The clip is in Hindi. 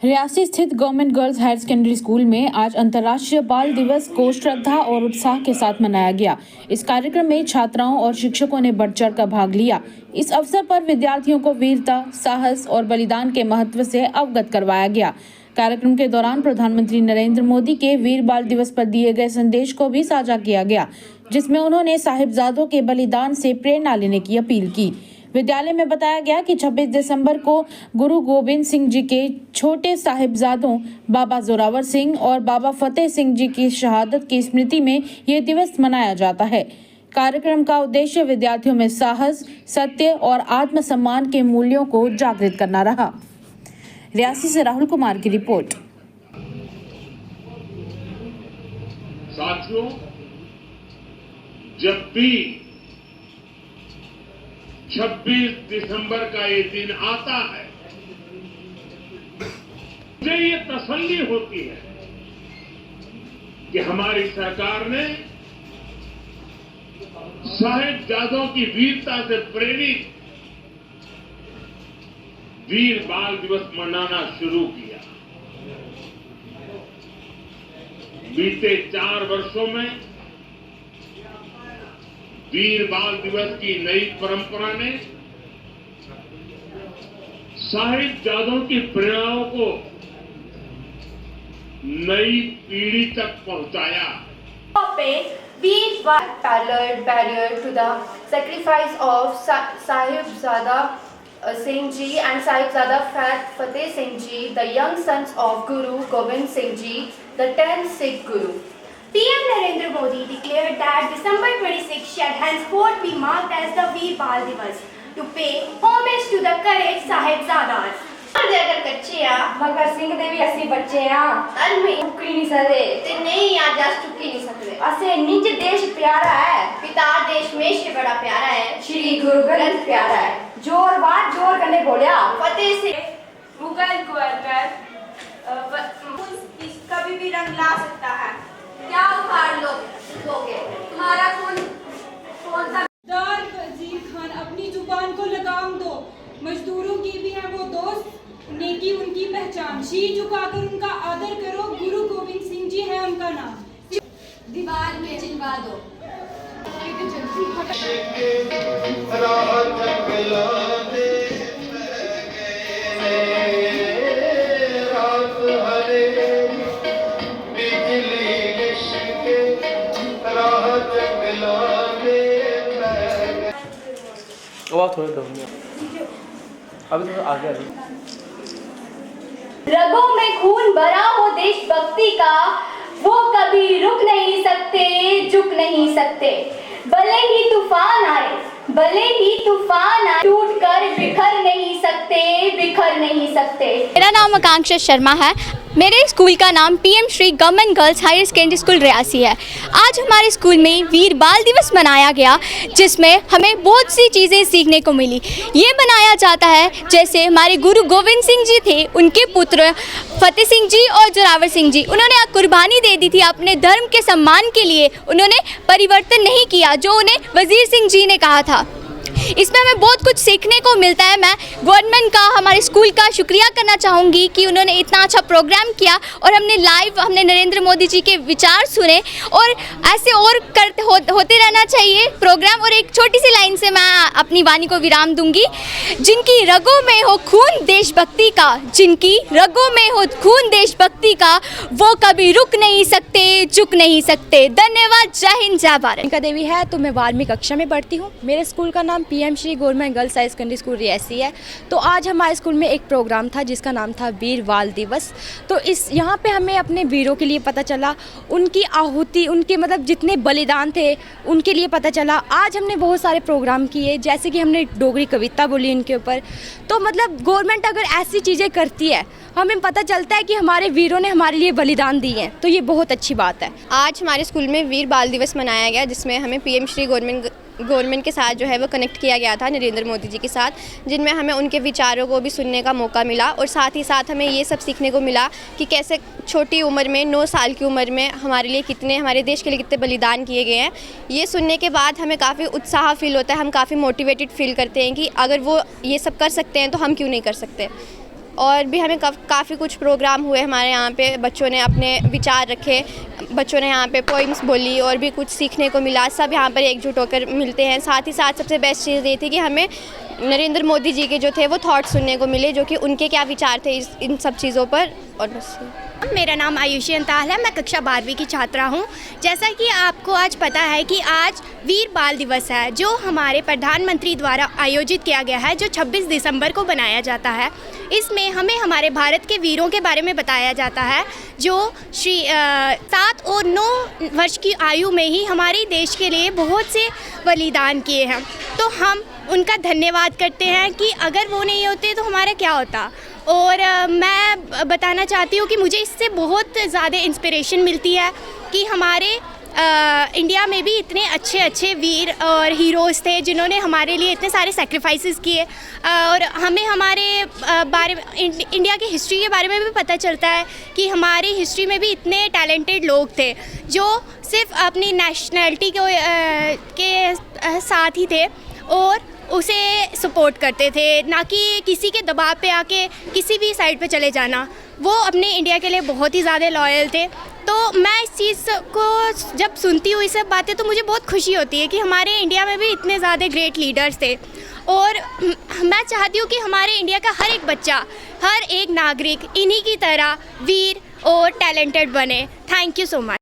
रियासी स्थित government girls higher secondary school में आज अंतर्राष्ट्रीय बाल दिवस को श्रद्धा और उत्साह के साथ मनाया गया। इस कार्यक्रम में छात्राओं और शिक्षकों ने बढ़ चढ़ कर भाग लिया। इस अवसर पर विद्यार्थियों को वीरता, साहस और बलिदान के महत्व से अवगत करवाया गया। कार्यक्रम के दौरान प्रधानमंत्री नरेंद्र मोदी के वीर बाल दिवस पर दिए गए संदेश को भी साझा किया गया, जिसमें उन्होंने साहिबजादों के बलिदान से प्रेरणा लेने की अपील की। विद्यालय में बताया गया कि 26 दिसंबर को गुरु गोविंद सिंह जी के छोटे साहिबजादों बाबा जोरावर सिंह और बाबा फतेह सिंह जी की शहादत की स्मृति में ये दिवस मनाया जाता है। कार्यक्रम का उद्देश्य विद्यार्थियों में साहस, सत्य और आत्मसम्मान के मूल्यों को जागृत करना रहा। रियासी से राहुल कुमार की रिपोर्ट। साथियों, जब भी 26 दिसंबर का ये दिन आता है, मुझे ये तसल्ली होती है कि हमारी सरकार ने साहिबजादों की वीरता से प्रेरित वीर बाल दिवस मनाना शुरू किया। बीते 4 वर्षों में वीर बाल दिवस की नई परंपरा ने साहिबजादों की प्रेरणाओं को नई पीढ़ी तक पहुंचाया। वीर barrier to the sacrifice of Sahibzada Singh Ji and Sahibzada Fateh Singh Ji, the young sons of Guru Gobind Singh Ji, the 10th Sikh Guru. PM Narendra Modi declared that December 26 shall henceforth be marked as the Veer Bal Divas to pay homage to the courage Sahibzadas. अगर कच्चे आ मगर सिंह देवी असि बच्चे आ तन में टुकी नहीं सकते ते नहीं आ जा टुकी नहीं सकते। असे निज देश प्यारा है, पिता देश में से बड़ा प्यारा है, श्री गुरु ग्रंथ प्यारा है। जोर बात जोर करने बोलिया फतेह से मुगल गवर्नर कभी भी रंग ला सकता है। क्या उखाड़ लोगे तुम्हारा कौन सा दार वजीर खान, अपनी जुबान को लगाम दो। मजदूरों की भी है वो दोस्त, नेकी उनकी पहचान। शीश झुकाकर उनका आदर करो, गुरु गोविंद सिंह जी है उनका नाम। दीवार में चिनवा दो। अभी थोड़ा आगे आ जाओ। रगों में खून भरा हो देशभक्ति का, वो कभी रुक नहीं सकते, झुक नहीं सकते। भले ही तूफान आए टूट कर बिखर नहीं सकते। मेरा नाम आकांक्षा शर्मा है। मेरे स्कूल का नाम PM Shri government girls higher secondary school Reasi है। आज हमारे स्कूल में वीर बाल दिवस मनाया गया, जिसमें हमें बहुत सी चीज़ें सीखने को मिली। ये मनाया जाता है जैसे हमारे गुरु गोविंद सिंह जी थे, उनके पुत्र फतेह सिंह जी और जोरावर सिंह जी, उन्होंने कुर्बानी दे दी थी अपने धर्म के सम्मान के लिए। उन्होंने परिवर्तन नहीं किया जो उन्हें वजीर सिंह जी ने कहा था। इसमें हमें बहुत कुछ सीखने को मिलता है। मैं गवर्नमेंट का, हमारे स्कूल का शुक्रिया करना चाहूँगी कि उन्होंने इतना अच्छा प्रोग्राम किया और हमने नरेंद्र मोदी जी के विचार सुने, और ऐसे और होते रहना चाहिए प्रोग्राम। और एक छोटी सी लाइन से मैं अपनी वाणी को विराम दूंगी। जिनकी रगों में हो खून देशभक्ति का, वो कभी रुक नहीं सकते, झुक नहीं सकते। धन्यवाद। जय हिंद, जय भारत। का देवी है तो मैं 12वीं कक्षा में पढ़ती हूँ। मेरे स्कूल का नाम PM Shri government girls higher secondary school Reasi है। तो आज हमारे स्कूल में एक प्रोग्राम था जिसका नाम था वीर बाल दिवस। तो यहाँ पे हमें अपने वीरों के लिए पता चला, उनकी आहुति, उनके मतलब जितने बलिदान थे उनके लिए पता चला। आज हमने बहुत सारे प्रोग्राम किए, जैसे कि हमने डोगरी कविता बोली उनके ऊपर। तो मतलब गवर्नमेंट अगर ऐसी चीज़ें करती है, हमें पता चलता है कि हमारे वीरों ने हमारे लिए बलिदान दिए हैं, तो ये बहुत अच्छी बात है। आज हमारे स्कूल में वीर बाल दिवस मनाया गया, जिसमें हमें PM श्री गवर्नमेंट के साथ जो है वो कनेक्ट किया गया था, नरेंद्र मोदी जी के साथ, जिनमें हमें उनके विचारों को भी सुनने का मौका मिला। और साथ ही साथ हमें ये सब सीखने को मिला कि कैसे छोटी उम्र में, 9 साल की उम्र में हमारे देश के लिए कितने बलिदान किए गए हैं। ये सुनने के बाद हमें काफ़ी उत्साह फील होता है, हम काफ़ी मोटिवेटेड फील करते हैं कि अगर वो ये सब कर सकते हैं तो हम क्यों नहीं कर सकते। और भी हमें काफ़ी कुछ प्रोग्राम हुए हमारे यहाँ पे। बच्चों ने अपने विचार रखे, बच्चों ने यहाँ पे पोइम्स बोली और भी कुछ सीखने को मिला। सब यहाँ पर एकजुट होकर मिलते हैं। साथ ही साथ सबसे बेस्ट चीज़ ये थी कि हमें नरेंद्र मोदी जी के जो थे वो थॉट सुनने को मिले, जो कि उनके क्या विचार थे इन सब चीज़ों पर। और बस मेरा नाम आयुषी अंताल है, मैं कक्षा 12वीं की छात्रा हूँ। जैसा कि आपको आज पता है कि आज वीर बाल दिवस है, जो हमारे प्रधानमंत्री द्वारा आयोजित किया गया है, जो 26 दिसंबर को बनाया जाता है। इसमें हमें हमारे भारत के वीरों के बारे में बताया जाता है, जो 7 और 9 वर्ष की आयु में ही हमारे देश के लिए बहुत से बलिदान किए हैं। तो हम उनका धन्यवाद करते हैं कि अगर वो नहीं होते तो हमारा क्या होता। और मैं बताना चाहती हूँ कि मुझे इससे बहुत ज़्यादा इंस्पिरेशन मिलती है कि हमारे इंडिया में भी इतने अच्छे अच्छे वीर और हीरोज़ थे, जिन्होंने हमारे लिए इतने सारे सेक्रीफाइसेस किए। और हमें हमारे बारे में, इंडिया की हिस्ट्री के बारे में भी पता चलता है कि हमारी हिस्ट्री में भी इतने टैलेंटेड लोग थे, जो सिर्फ अपनी नेशनैलिटी के साथ ही थे और उसे सपोर्ट करते थे, ना कि किसी के दबाव पे आके किसी भी साइड पे चले जाना। वो अपने इंडिया के लिए बहुत ही ज़्यादा लॉयल थे। तो मैं इस चीज़ को जब सुनती हूँ, ये सब बातें, तो मुझे बहुत खुशी होती है कि हमारे इंडिया में भी इतने ज़्यादा ग्रेट लीडर्स थे। और मैं चाहती हूँ कि हमारे इंडिया का हर एक बच्चा, हर एक नागरिक इन्हीं की तरह वीर और टैलेंटेड बने। Thank you so much.